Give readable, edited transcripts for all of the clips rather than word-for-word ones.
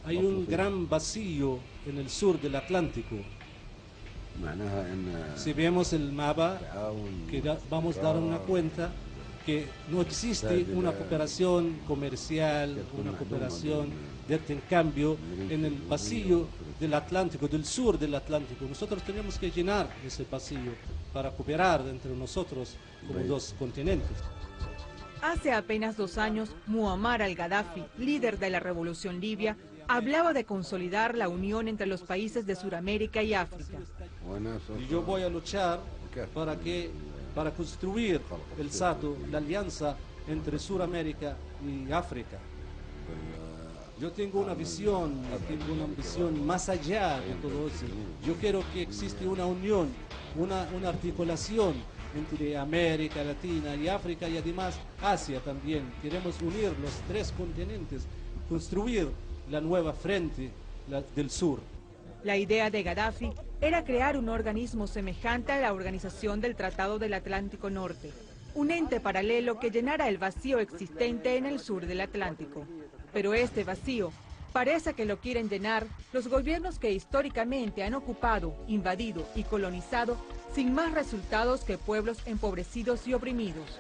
Hay un gran vacío en el sur del Atlántico. Si vemos el mapa, vamos a dar una cuenta que no existe una cooperación comercial, una cooperación de intercambio en el vacío del Atlántico, del sur del Atlántico. Nosotros tenemos que llenar ese vacío para cooperar entre nosotros como dos continentes. Hace apenas 2 años, Muammar al-Gaddafi, líder de la revolución libia, hablaba de consolidar la unión entre los países de Sudamérica y África. Y yo voy a luchar para construir el SATO, la alianza entre Sudamérica y África. Yo tengo una visión, tengo una ambición más allá de todo eso. Yo quiero que exista una unión, una articulación entre América Latina y África y además Asia también. Queremos unir los 3 continentes, construir la nueva frente del sur. La idea de Gaddafi era crear un organismo semejante a la Organización del Tratado del Atlántico Norte, un ente paralelo que llenara el vacío existente en el sur del Atlántico. Pero este vacío parece que lo quieren llenar los gobiernos que históricamente han ocupado, invadido y colonizado sin más resultados que pueblos empobrecidos y oprimidos.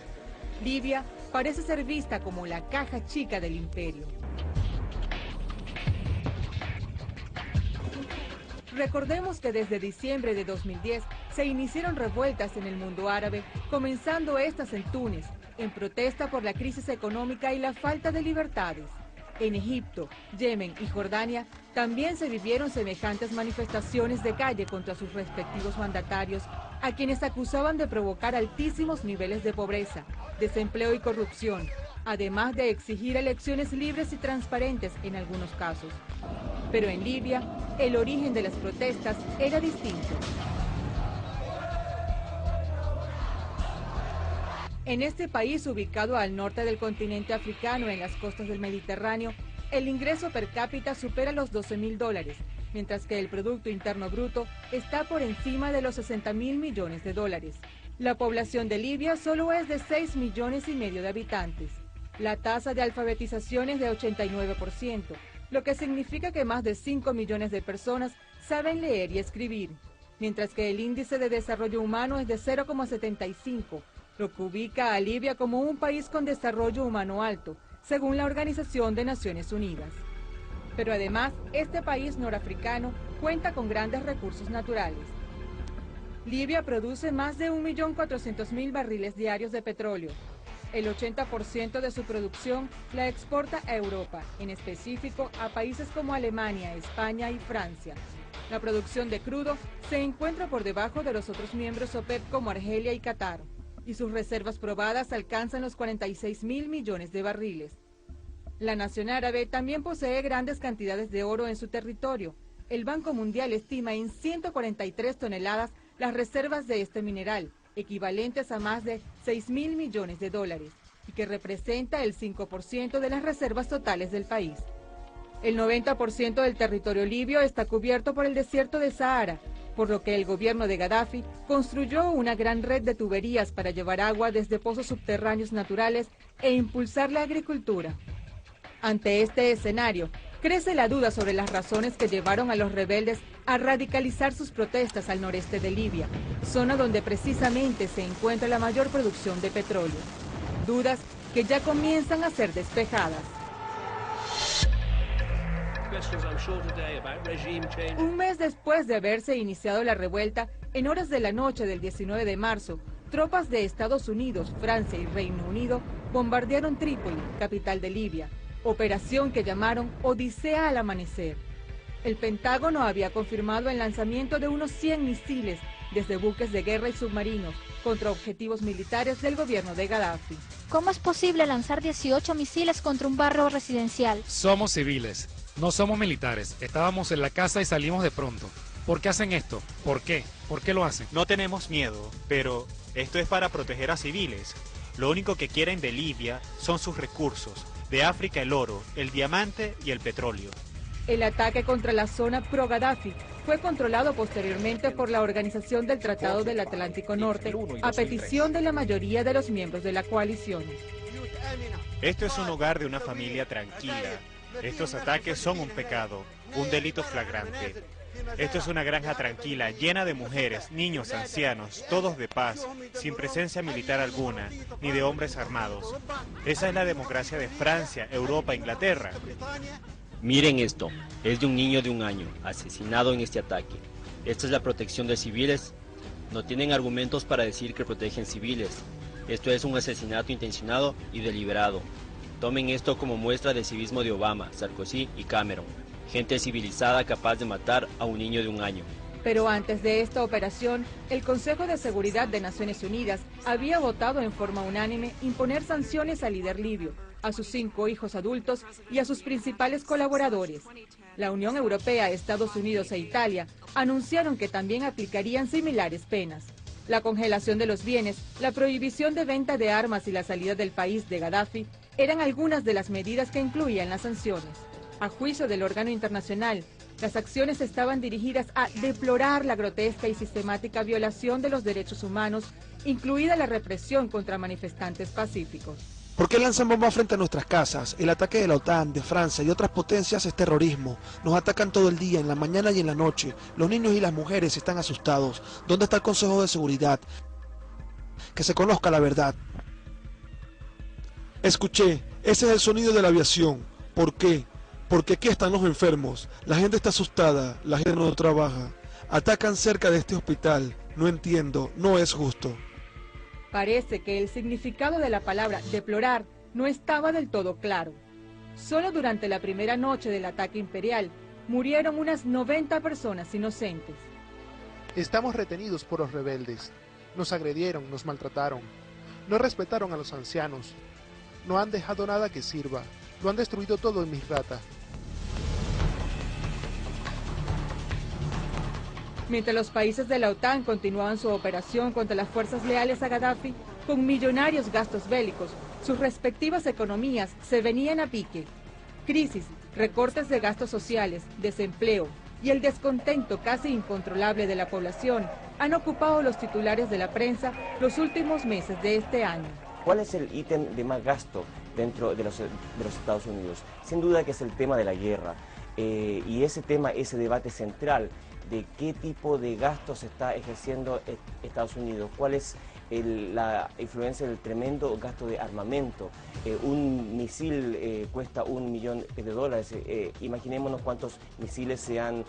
Libia parece ser vista como la caja chica del imperio. Recordemos que desde diciembre de 2010 se iniciaron revueltas en el mundo árabe, comenzando estas en Túnez, en protesta por la crisis económica y la falta de libertades. En Egipto, Yemen y Jordania también se vivieron semejantes manifestaciones de calle contra sus respectivos mandatarios, a quienes acusaban de provocar altísimos niveles de pobreza, desempleo y corrupción, además de exigir elecciones libres y transparentes en algunos casos. Pero en Libia, el origen de las protestas era distinto. En este país, ubicado al norte del continente africano, en las costas del Mediterráneo, el ingreso per cápita supera los $12.000, mientras que el Producto Interno Bruto está por encima de los $60.000 millones. La población de Libia solo es de 6,5 millones de habitantes. La tasa de alfabetización es de 89%, lo que significa que más de 5 millones de personas saben leer y escribir, mientras que el índice de desarrollo humano es de 0,75, lo que ubica a Libia como un país con desarrollo humano alto, según la Organización de Naciones Unidas. Pero además, este país norafricano cuenta con grandes recursos naturales. Libia produce más de 1.400.000 barriles diarios de petróleo. El 80% de su producción la exporta a Europa, en específico a países como Alemania, España y Francia. La producción de crudo se encuentra por debajo de los otros miembros OPEP como Argelia y Qatar, y sus reservas probadas alcanzan los 46.000 millones de barriles. La nación árabe también posee grandes cantidades de oro en su territorio. El Banco Mundial estima en 143 toneladas las reservas de este mineral, equivalentes a más de $6.000 millones, y que representa el 5% de las reservas totales del país. El 90% del territorio libio está cubierto por el desierto de Sahara, por lo que el gobierno de Gaddafi construyó una gran red de tuberías para llevar agua desde pozos subterráneos naturales e impulsar la agricultura. Ante este escenario, crece la duda sobre las razones que llevaron a los rebeldes a radicalizar sus protestas al noreste de Libia, zona donde precisamente se encuentra la mayor producción de petróleo. Dudas que ya comienzan a ser despejadas. Un mes después de haberse iniciado la revuelta, en horas de la noche del 19 de marzo, tropas de Estados Unidos, Francia y Reino Unido bombardearon Trípoli, capital de Libia, operación que llamaron Odisea al Amanecer. El Pentágono había confirmado el lanzamiento de unos 100 misiles desde buques de guerra y submarinos contra objetivos militares del gobierno de Gaddafi. ¿Cómo es posible lanzar 18 misiles contra un barrio residencial? Somos civiles, no somos militares. Estábamos en la casa y salimos de pronto. ¿Por qué hacen esto? ¿Por qué? ¿Por qué lo hacen? No tenemos miedo, pero esto es para proteger a civiles. Lo único que quieren de Libia son sus recursos. De África el oro, el diamante y el petróleo. El ataque contra la zona pro-Gaddafi fue controlado posteriormente por la Organización del Tratado del Atlántico Norte, a petición de la mayoría de los miembros de la coalición. Esto es un hogar de una familia tranquila. Estos ataques son un pecado, un delito flagrante. Esto es una granja tranquila, llena de mujeres, niños, ancianos, todos de paz, sin presencia militar alguna, ni de hombres armados. Esa es la democracia de Francia, Europa, Inglaterra. Miren esto, es de un niño de 1 año, asesinado en este ataque. ¿Esta es la protección de civiles? No tienen argumentos para decir que protegen civiles. Esto es un asesinato intencionado y deliberado. Tomen esto como muestra de civismo de Obama, Sarkozy y Cameron. Gente civilizada capaz de matar a un niño de 1 año. Pero antes de esta operación, el Consejo de Seguridad de Naciones Unidas había votado en forma unánime imponer sanciones al líder libio, a sus 5 hijos adultos y a sus principales colaboradores. La Unión Europea, Estados Unidos e Italia anunciaron que también aplicarían similares penas. La congelación de los bienes, la prohibición de venta de armas y la salida del país de Gaddafi eran algunas de las medidas que incluían las sanciones. A juicio del órgano internacional, las acciones estaban dirigidas a deplorar la grotesca y sistemática violación de los derechos humanos, incluida la represión contra manifestantes pacíficos. ¿Por qué lanzan bombas frente a nuestras casas? El ataque de la OTAN, de Francia y otras potencias es terrorismo. Nos atacan todo el día, en la mañana y en la noche. Los niños y las mujeres están asustados. ¿Dónde está el Consejo de Seguridad? Que se conozca la verdad. Escuché, ese es el sonido de la aviación. ¿Por qué? Porque aquí están los enfermos. La gente está asustada, la gente no trabaja. Atacan cerca de este hospital. No entiendo, no es justo. Parece que el significado de la palabra deplorar no estaba del todo claro. Solo durante la primera noche del ataque imperial murieron unas 90 personas inocentes. Estamos retenidos por los rebeldes. Nos agredieron, nos maltrataron. No respetaron a los ancianos. No han dejado nada que sirva. Lo han destruido todo en Misrata. Mientras los países de la OTAN continuaban su operación contra las fuerzas leales a Gaddafi, con millonarios gastos bélicos, sus respectivas economías se venían a pique. Crisis, recortes de gastos sociales, desempleo y el descontento casi incontrolable de la población han ocupado los titulares de la prensa los últimos meses de este año. ¿Cuál es el ítem de más gasto dentro de los Estados Unidos? Sin duda que es el tema de la guerra. Y ese tema, ese debate central de qué tipo de gastos está ejerciendo Estados Unidos, cuál es la influencia del tremendo gasto de armamento. Un misil cuesta $1 millón. Imaginémonos cuántos misiles se han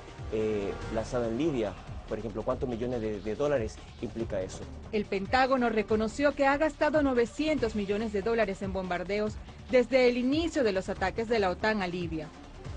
lanzado en Libia. Por ejemplo, ¿cuántos millones de dólares implica eso? El Pentágono reconoció que ha gastado $900 millones en bombardeos desde el inicio de los ataques de la OTAN a Libia.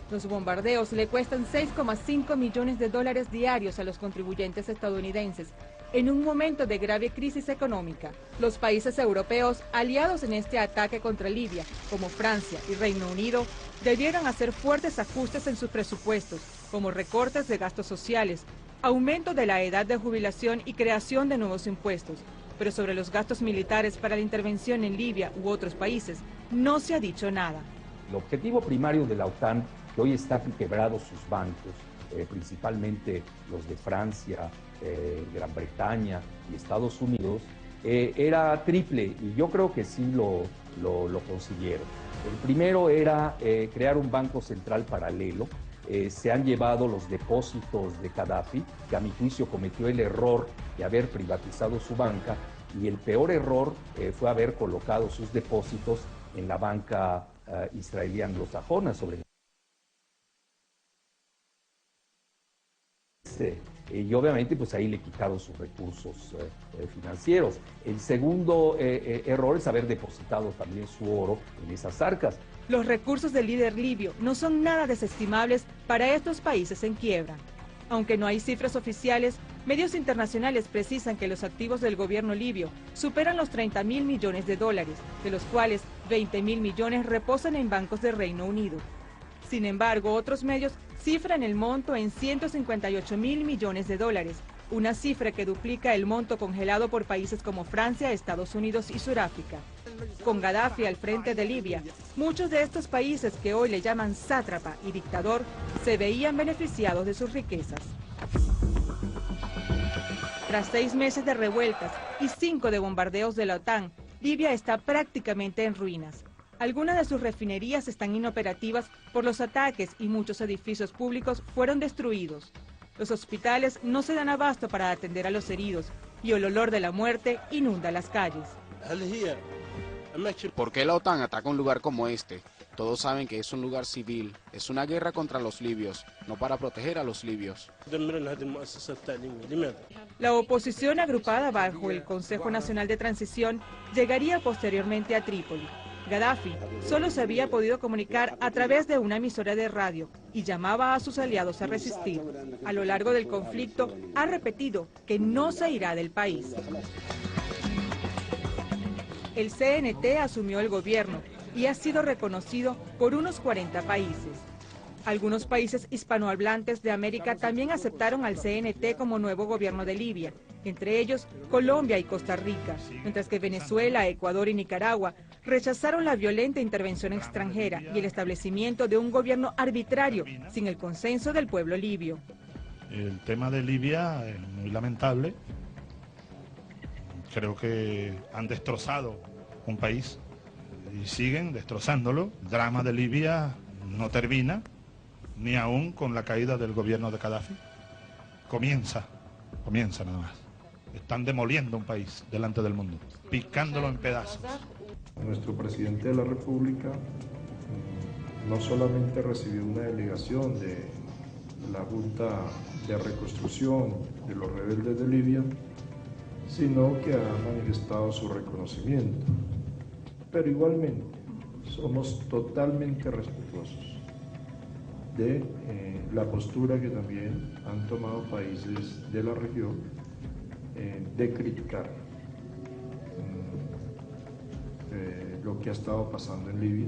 Los bombardeos le cuestan $6,5 millones diarios a los contribuyentes estadounidenses, en un momento de grave crisis económica. Los países europeos aliados en este ataque contra Libia, como Francia y Reino Unido, debieron hacer fuertes ajustes en sus presupuestos, como recortes de gastos sociales, aumento de la edad de jubilación y creación de nuevos impuestos. Pero sobre los gastos militares para la intervención en Libia u otros países, no se ha dicho nada. El objetivo primario de la OTAN, que hoy está quebrados sus bancos, principalmente los de Francia, Gran Bretaña y Estados Unidos, era triple, y yo creo que sí lo consiguieron. El primero era crear un banco central paralelo. Se han llevado los depósitos de Gaddafi, que a mi juicio cometió el error de haber privatizado su banca, y el peor error fue haber colocado sus depósitos en la banca israelí anglosajona sobre y obviamente pues ahí le quitaron sus recursos financieros. El segundo error es haber depositado también su oro en esas arcas. Los recursos del líder libio no son nada desestimables para estos países en quiebra. Aunque no hay cifras oficiales, medios internacionales precisan que los activos del gobierno libio superan los $30.000 millones, de los cuales $20.000 millones reposan en bancos del Reino Unido. Sin embargo, otros medios cifran el monto en $158.000 millones, una cifra que duplica el monto congelado por países como Francia, Estados Unidos y Sudáfrica. Con Gaddafi al frente de Libia, muchos de estos países que hoy le llaman sátrapa y dictador se veían beneficiados de sus riquezas. Tras 6 meses de revueltas y 5 de bombardeos de la OTAN, Libia está prácticamente en ruinas. Algunas de sus refinerías están inoperativas por los ataques y muchos edificios públicos fueron destruidos. Los hospitales no se dan abasto para atender a los heridos y el olor de la muerte inunda las calles. ¿Por qué la OTAN ataca un lugar como este? Todos saben que es un lugar civil, es una guerra contra los libios, no para proteger a los libios. La oposición agrupada bajo el Consejo Nacional de Transición llegaría posteriormente a Trípoli. Gaddafi solo se había podido comunicar a través de una emisora de radio y llamaba a sus aliados a resistir. A lo largo del conflicto ha repetido que no se irá del país. El CNT asumió el gobierno y ha sido reconocido por unos 40 países. Algunos países hispanohablantes de América también aceptaron al CNT como nuevo gobierno de Libia, entre ellos Colombia y Costa Rica, mientras que Venezuela, Ecuador y Nicaragua rechazaron la violenta intervención extranjera y el establecimiento de un gobierno arbitrario sin el consenso del pueblo libio. El tema de Libia es muy lamentable. Creo que han destrozado un país y siguen destrozándolo. El drama de Libia no termina, ni aún con la caída del gobierno de Gaddafi. Comienza nada más. Están demoliendo un país delante del mundo, picándolo en pedazos. Nuestro presidente de la República no solamente recibió una delegación de la Junta de Reconstrucción de los rebeldes de Libia, sino que ha manifestado su reconocimiento. Pero igualmente somos totalmente respetuosos de la postura que también han tomado países de la región de criticar lo que ha estado pasando en Libia.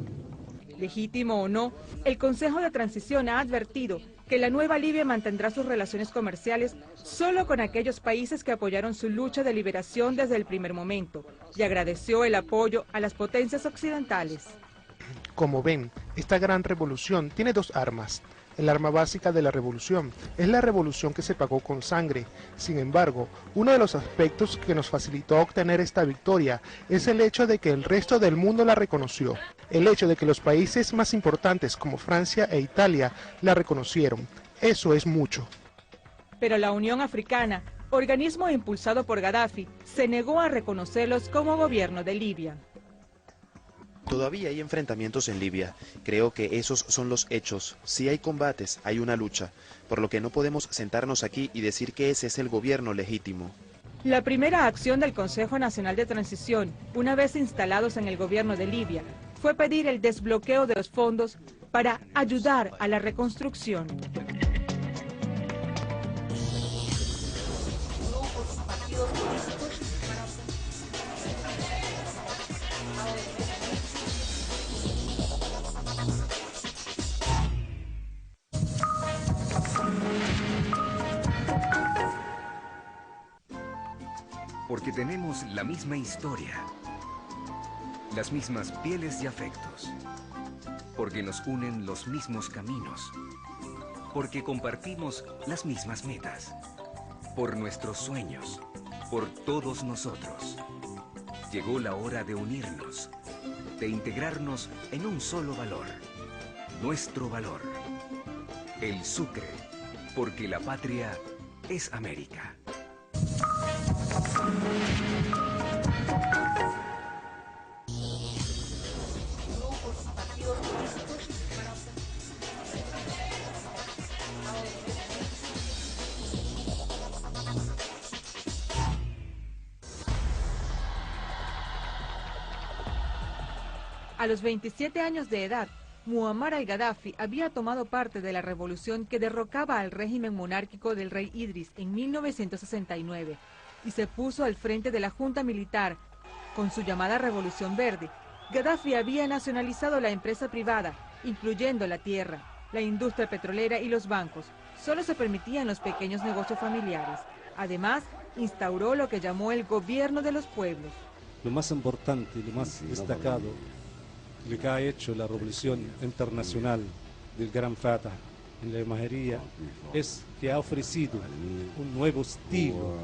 Legítimo o no, el Consejo de Transición ha advertido que la nueva Libia mantendrá sus relaciones comerciales solo con aquellos países que apoyaron su lucha de liberación desde el primer momento y agradeció el apoyo a las potencias occidentales. Como ven, esta gran revolución tiene dos armas. El arma básica de la revolución es la revolución que se pagó con sangre. Sin embargo, uno de los aspectos que nos facilitó obtener esta victoria es el hecho de que el resto del mundo la reconoció. El hecho de que los países más importantes como Francia e Italia la reconocieron. Eso es mucho. Pero la Unión Africana, organismo impulsado por Gaddafi, se negó a reconocerlos como gobierno de Libia. Todavía hay enfrentamientos en Libia. Creo que esos son los hechos. Si hay combates, hay una lucha, por lo que no podemos sentarnos aquí y decir que ese es el gobierno legítimo. La primera acción del Consejo Nacional de Transición, una vez instalados en el gobierno de Libia, fue pedir el desbloqueo de los fondos para ayudar a la reconstrucción. Porque tenemos la misma historia, las mismas pieles y afectos, porque nos unen los mismos caminos, porque compartimos las mismas metas, por nuestros sueños, por todos nosotros. Llegó la hora de unirnos, de integrarnos en un solo valor, nuestro valor, el Sucre, porque la patria es América. A los 27 años de edad, Muammar al-Gaddafi había tomado parte de la revolución que derrocaba al régimen monárquico del rey Idris en 1969 y se puso al frente de la junta militar. Con su llamada Revolución Verde, Gaddafi había nacionalizado la empresa privada, incluyendo la tierra, la industria petrolera y los bancos. Solo se permitían los pequeños negocios familiares. Además, instauró lo que llamó el gobierno de los pueblos. Lo más importante, lo más destacado, lo que ha hecho la revolución internacional del Gran Fatah en la imagería es que ha ofrecido un nuevo estilo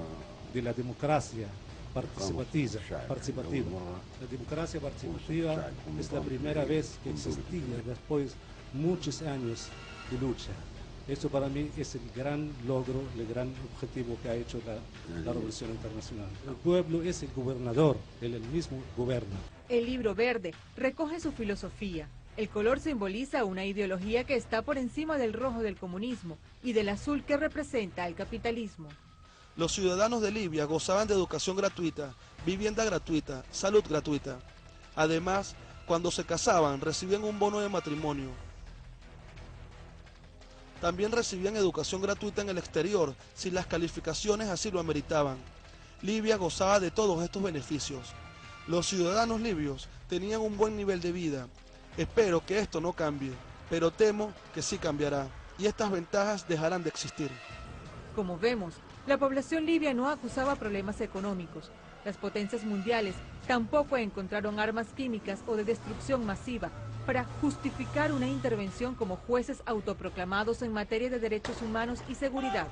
de la democracia participativa. La democracia participativa es la primera vez que existía después de muchos años de lucha. Eso para mí es el gran logro, el gran objetivo que ha hecho la Revolución Internacional. El pueblo es el gobernador, él mismo gobierna. El libro verde recoge su filosofía. El color simboliza una ideología que está por encima del rojo del comunismo y del azul que representa el capitalismo. Los ciudadanos de Libia gozaban de educación gratuita, vivienda gratuita, salud gratuita. Además, cuando se casaban, recibían un bono de matrimonio. También recibían educación gratuita en el exterior, si las calificaciones así lo ameritaban. Libia gozaba de todos estos beneficios. Los ciudadanos libios tenían un buen nivel de vida. Espero que esto no cambie, pero temo que sí cambiará, y estas ventajas dejarán de existir. Como vemos, la población libia no acusaba problemas económicos. Las potencias mundiales tampoco encontraron armas químicas o de destrucción masiva para justificar una intervención como jueces autoproclamados en materia de derechos humanos y seguridad.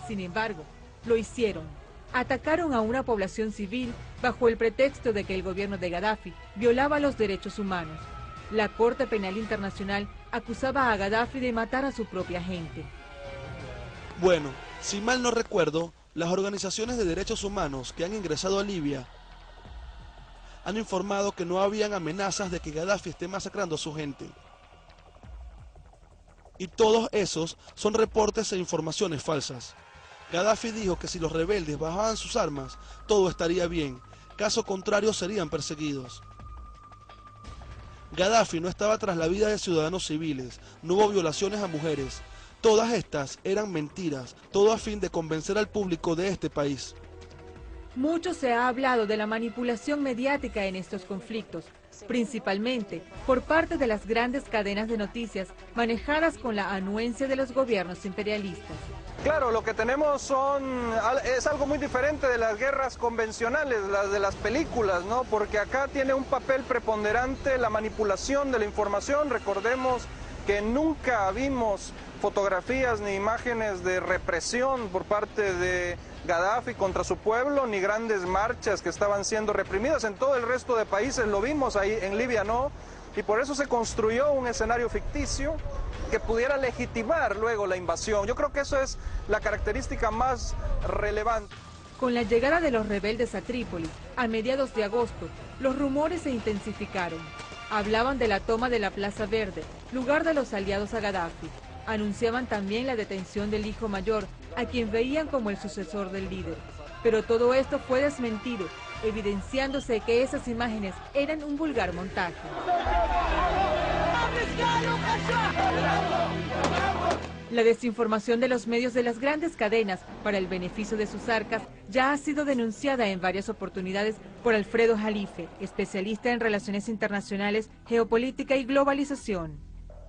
Sin embargo, lo hicieron. Atacaron a una población civil bajo el pretexto de que el gobierno de Gaddafi violaba los derechos humanos. La Corte Penal Internacional acusaba a Gaddafi de matar a su propia gente. Bueno, si mal no recuerdo, las organizaciones de derechos humanos que han ingresado a Libia han informado que no habían amenazas de que Gaddafi esté masacrando a su gente. Y todos esos son reportes e informaciones falsas. Gaddafi dijo que si los rebeldes bajaban sus armas, todo estaría bien, caso contrario serían perseguidos. Gaddafi no estaba tras la vida de ciudadanos civiles, no hubo violaciones a mujeres. Todas estas eran mentiras, todo a fin de convencer al público de este país. Mucho se ha hablado de la manipulación mediática en estos conflictos, principalmente por parte de las grandes cadenas de noticias manejadas con la anuencia de los gobiernos imperialistas. Claro, lo que tenemos es algo muy diferente de las guerras convencionales, las de las películas, ¿no? Porque acá tiene un papel preponderante la manipulación de la información. Recordemos que nunca vimos fotografías ni imágenes de represión por parte de Gaddafi contra su pueblo, ni grandes marchas que estaban siendo reprimidas. En todo el resto de países lo vimos, ahí en Libia no, y por eso se construyó un escenario ficticio que pudiera legitimar luego la invasión. Yo creo que eso es la característica más relevante. Con la llegada de los rebeldes a Trípoli, a mediados de agosto, los rumores se intensificaron. Hablaban de la toma de la Plaza Verde, lugar de los aliados a Gaddafi. Anunciaban también la detención del hijo mayor, a quien veían como el sucesor del líder. Pero todo esto fue desmentido, evidenciándose que esas imágenes eran un vulgar montaje. La desinformación de los medios de las grandes cadenas para el beneficio de sus arcas ya ha sido denunciada en varias oportunidades por Alfredo Jalife, especialista en relaciones internacionales, geopolítica y globalización.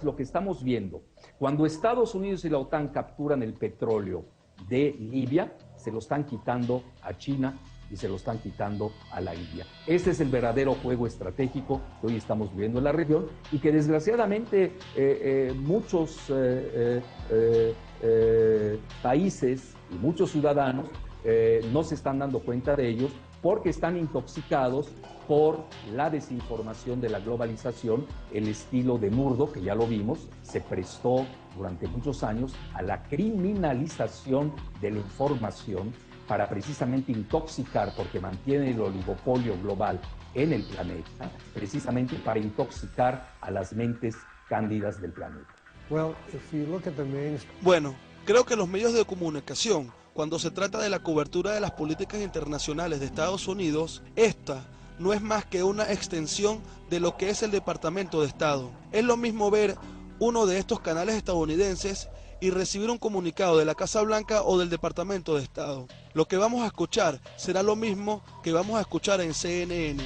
Lo que estamos viendo, cuando Estados Unidos y la OTAN capturan el petróleo de Libia, se lo están quitando a China y se lo están quitando a la India. Este es el verdadero juego estratégico que hoy estamos viviendo en la región y que desgraciadamente muchos países y muchos ciudadanos no se están dando cuenta de ellos porque están intoxicados por la desinformación de la globalización. El estilo de Murdoch, que ya lo vimos, se prestó durante muchos años a la criminalización de la información para precisamente intoxicar, porque mantiene el oligopolio global en el planeta, precisamente para intoxicar a las mentes cándidas del planeta. Bueno, creo que los medios de comunicación, cuando se trata de la cobertura de las políticas internacionales de Estados Unidos, esta no es más que una extensión de lo que es el Departamento de Estado. Es lo mismo ver uno de estos canales estadounidenses y recibir un comunicado de la Casa Blanca o del Departamento de Estado. Lo que vamos a escuchar será lo mismo que vamos a escuchar en CNN.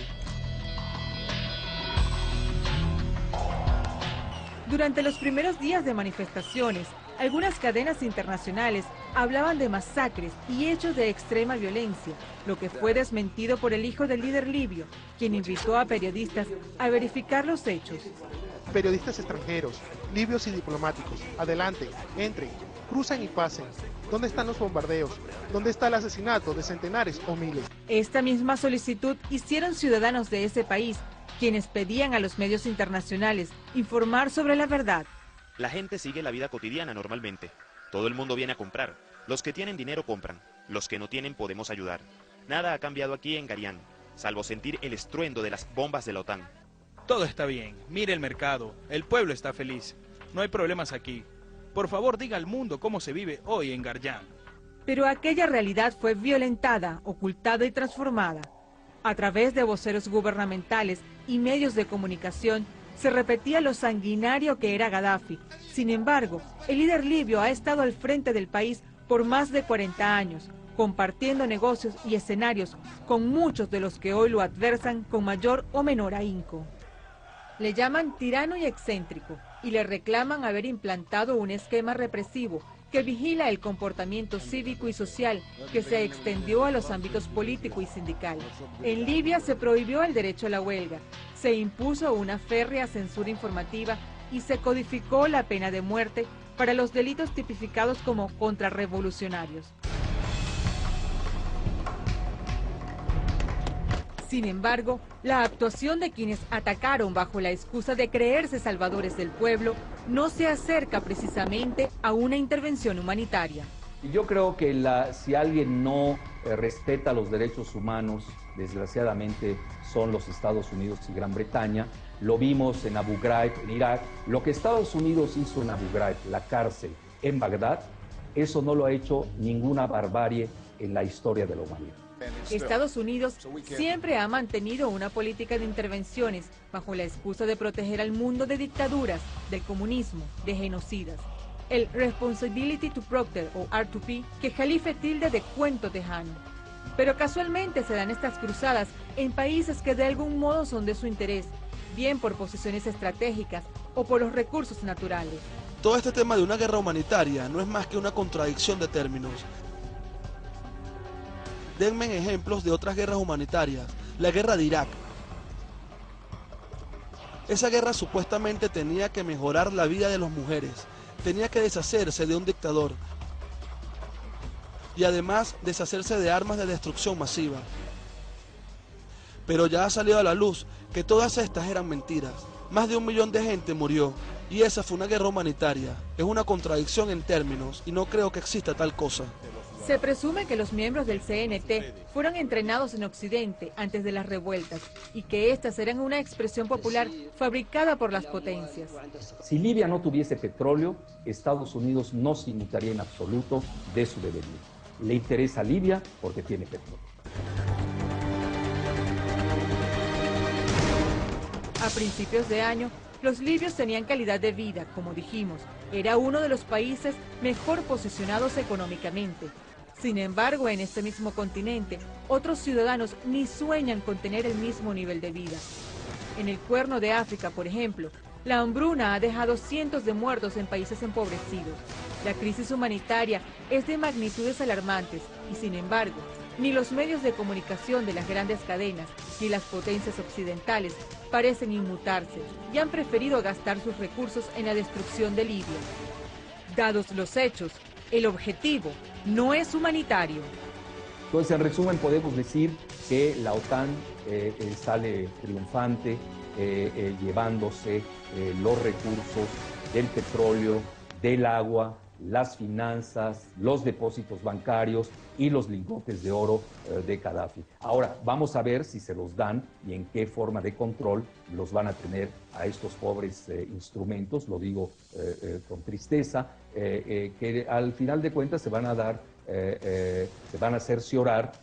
Durante los primeros días de manifestaciones, algunas cadenas internacionales hablaban de masacres y hechos de extrema violencia, lo que fue desmentido por el hijo del líder libio, quien invitó a periodistas a verificar los hechos. Periodistas extranjeros, libios y diplomáticos, adelante, entren. crucen y pasen. ¿Dónde están los bombardeos? ¿Dónde está el asesinato de centenares o miles? Esta misma solicitud hicieron ciudadanos de ese país, quienes pedían a los medios internacionales informar sobre la verdad. La gente sigue la vida cotidiana normalmente. Todo el mundo viene a comprar. Los que tienen dinero compran. Los que no tienen podemos ayudar. Nada ha cambiado aquí en Garián, salvo sentir el estruendo de las bombas de la OTAN. Todo está bien. Mire el mercado. El pueblo está feliz. No hay problemas aquí. Por favor, diga al mundo cómo se vive hoy en Garián. Pero aquella realidad fue violentada, ocultada y transformada. A través de voceros gubernamentales y medios de comunicación, se repetía lo sanguinario que era Gaddafi. Sin embargo, el líder libio ha estado al frente del país por más de 40 años, compartiendo negocios y escenarios con muchos de los que hoy lo adversan con mayor o menor ahínco. Le llaman tirano y excéntrico y le reclaman haber implantado un esquema represivo que vigila el comportamiento cívico y social que se extendió a los ámbitos político y sindical. En Libia se prohibió el derecho a la huelga, se impuso una férrea censura informativa y se codificó la pena de muerte para los delitos tipificados como contrarrevolucionarios. Sin embargo, la actuación de quienes atacaron bajo la excusa de creerse salvadores del pueblo no se acerca precisamente a una intervención humanitaria. Yo creo que si alguien no respeta los derechos humanos, desgraciadamente son los Estados Unidos y Gran Bretaña. Lo vimos en Abu Ghraib, en Irak. Lo que Estados Unidos hizo en Abu Ghraib, la cárcel en Bagdad, eso no lo ha hecho ninguna barbarie en la historia de la humanidad. Estados Unidos siempre ha mantenido una política de intervenciones bajo la excusa de proteger al mundo de dictaduras, del comunismo, de genocidas. El Responsibility to Protect o R2P que Jalife tilde de cuento tejano. Pero casualmente se dan estas cruzadas en países que de algún modo son de su interés, bien por posiciones estratégicas o por los recursos naturales. Todo este tema de una guerra humanitaria no es más que una contradicción de términos. Denme ejemplos de otras guerras humanitarias. La guerra de Irak. Esa guerra supuestamente tenía que mejorar la vida de las mujeres, tenía que deshacerse de un dictador y además deshacerse de armas de destrucción masiva. Pero ya ha salido a la luz que todas estas eran mentiras. Más de 1 millón de gente murió y esa fue una guerra humanitaria. Es una contradicción en términos y no creo que exista tal cosa. Se presume que los miembros del CNT fueron entrenados en Occidente antes de las revueltas y que estas eran una expresión popular fabricada por las potencias. Si Libia no tuviese petróleo, Estados Unidos no se imitaría en absoluto de su devenir. Le interesa a Libia porque tiene petróleo. A principios de año, los libios tenían calidad de vida, como dijimos. Era uno de los países mejor posicionados económicamente. Sin embargo, en este mismo continente, otros ciudadanos ni sueñan con tener el mismo nivel de vida. En el Cuerno de África, por ejemplo, la hambruna ha dejado cientos de muertos en países empobrecidos. La crisis humanitaria es de magnitudes alarmantes y, sin embargo, ni los medios de comunicación de las grandes cadenas ni las potencias occidentales parecen inmutarse y han preferido gastar sus recursos en la destrucción de Libia. Dados los hechos, el objetivo no es humanitario. Entonces, en resumen, podemos decir que la OTAN sale triunfante, llevándose los recursos del petróleo, del agua, las finanzas, los depósitos bancarios y los lingotes de oro de Gaddafi. Ahora, vamos a ver si se los dan y en qué forma de control los van a tener a estos pobres instrumentos, lo digo con tristeza, que al final de cuentas se van a dar, se van a cerciorar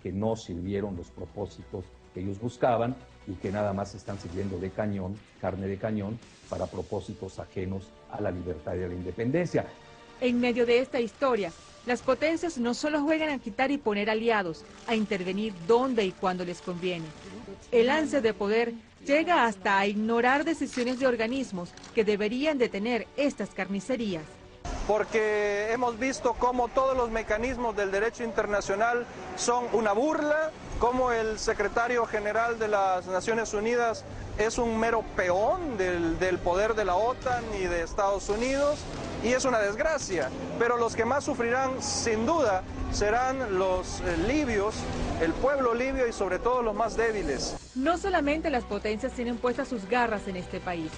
que no sirvieron los propósitos que ellos buscaban y que nada más están sirviendo de cañón, carne de cañón, para propósitos ajenos a la libertad y a la independencia. En medio de esta historia, las potencias no solo juegan a quitar y poner aliados, a intervenir donde y cuando les conviene. El ansia de poder llega hasta a ignorar decisiones de organismos que deberían detener estas carnicerías. Porque hemos visto cómo todos los mecanismos del derecho internacional son una burla, cómo el secretario general de las Naciones Unidas es un mero peón del poder de la OTAN y de Estados Unidos, y es una desgracia, pero los que más sufrirán sin duda serán los libios, el pueblo libio y sobre todo los más débiles. No solamente las potencias tienen puestas sus garras en este país,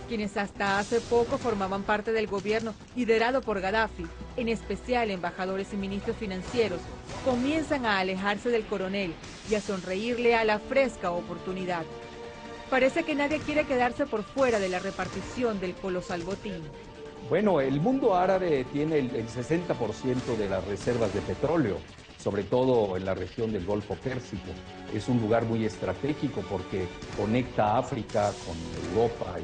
quienes hasta hace poco formaban parte del gobierno liderado por Gaddafi, en especial embajadores y ministros financieros, comienzan a alejarse del coronel y a sonreírle a la fresca oportunidad. Parece que nadie quiere quedarse por fuera de la repartición del colosal botín. Bueno, el mundo árabe tiene el 60% de las reservas de petróleo, sobre todo en la región del Golfo Pérsico. Es un lugar muy estratégico porque conecta África con Europa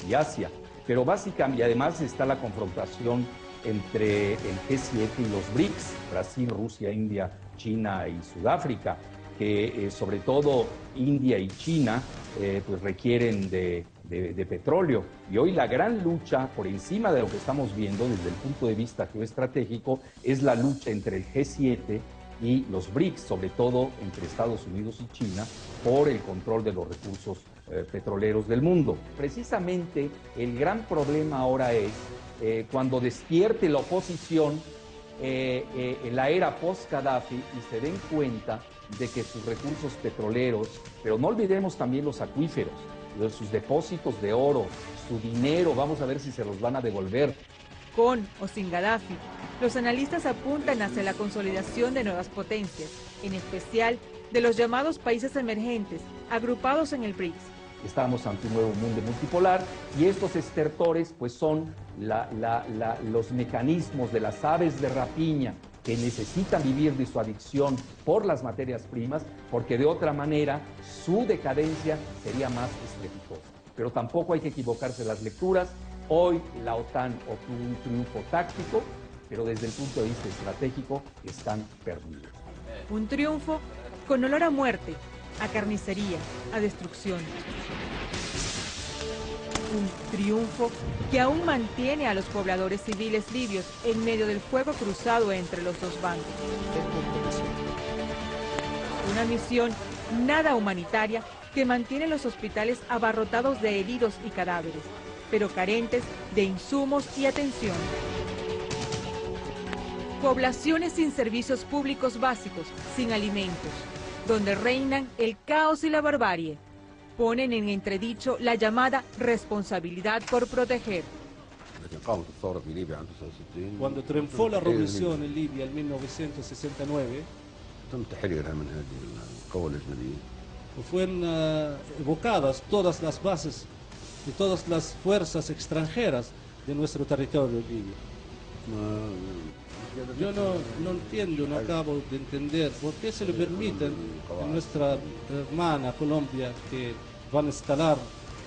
y Asia. Pero básicamente, y además está la confrontación entre el G7 y los BRICS, Brasil, Rusia, India, China y Sudáfrica, que sobre todo India y China pues requieren de petróleo. Y hoy la gran lucha, por encima de lo que estamos viendo desde el punto de vista geoestratégico, es la lucha entre el G7 y los BRICS, sobre todo entre Estados Unidos y China, por el control de los recursos petroleros del mundo. Precisamente el gran problema ahora es cuando despierte la oposición en la era post-Gaddafi y se den cuenta de que sus recursos petroleros, pero no olvidemos también los acuíferos, sus depósitos de oro, su dinero, vamos a ver si se los van a devolver. Con o sin Gaddafi, los analistas apuntan hacia la consolidación de nuevas potencias, en especial de los llamados países emergentes, agrupados en el BRICS. Estamos ante un nuevo mundo multipolar y estos estertores pues son los mecanismos de las aves de rapiña que necesitan vivir de su adicción por las materias primas, porque de otra manera su decadencia sería más estrepitosa. Pero tampoco hay que equivocarse en las lecturas. Hoy la OTAN obtuvo un triunfo táctico, pero desde el punto de vista estratégico están perdidos. Un triunfo con olor a muerte, a carnicería, a destrucción. Un triunfo que aún mantiene a los pobladores civiles libios en medio del fuego cruzado entre los dos bandos. Una misión nada humanitaria que mantiene los hospitales abarrotados de heridos y cadáveres, pero carentes de insumos y atención. Poblaciones sin servicios públicos básicos, sin alimentos, donde reinan el caos y la barbarie, ponen en entredicho la llamada responsabilidad por proteger. Cuando triunfó la revolución en Libia en 1969, fueron evocadas todas las bases y todas las fuerzas extranjeras de nuestro territorio libio. Yo no entiendo, no acabo de entender por qué se le permiten a nuestra hermana Colombia que van a instalar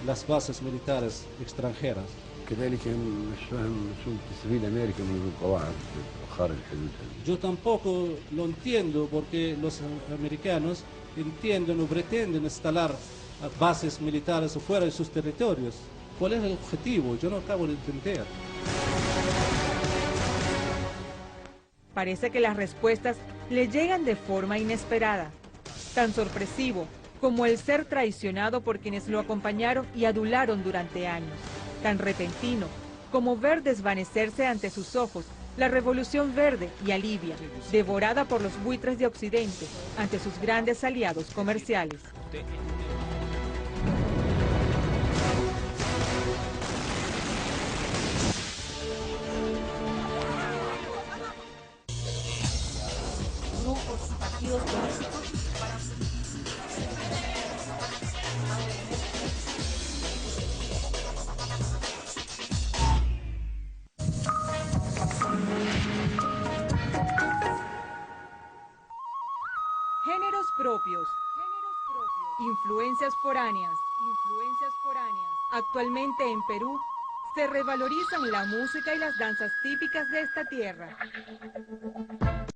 las bases militares extranjeras. Yo tampoco lo entiendo porque los americanos entienden o pretenden instalar bases militares fuera de sus territorios. ¿Cuál es el objetivo? Yo no acabo de entender. Parece que las respuestas le llegan de forma inesperada, tan sorpresivo como el ser traicionado por quienes lo acompañaron y adularon durante años, tan repentino como ver desvanecerse ante sus ojos la Revolución Verde y a Libia, devorada por los buitres de Occidente ante sus grandes aliados comerciales. Grupos, partidos políticos para... Géneros propios. Influencias foráneas. Actualmente en Perú se revalorizan la música y las danzas típicas de esta tierra.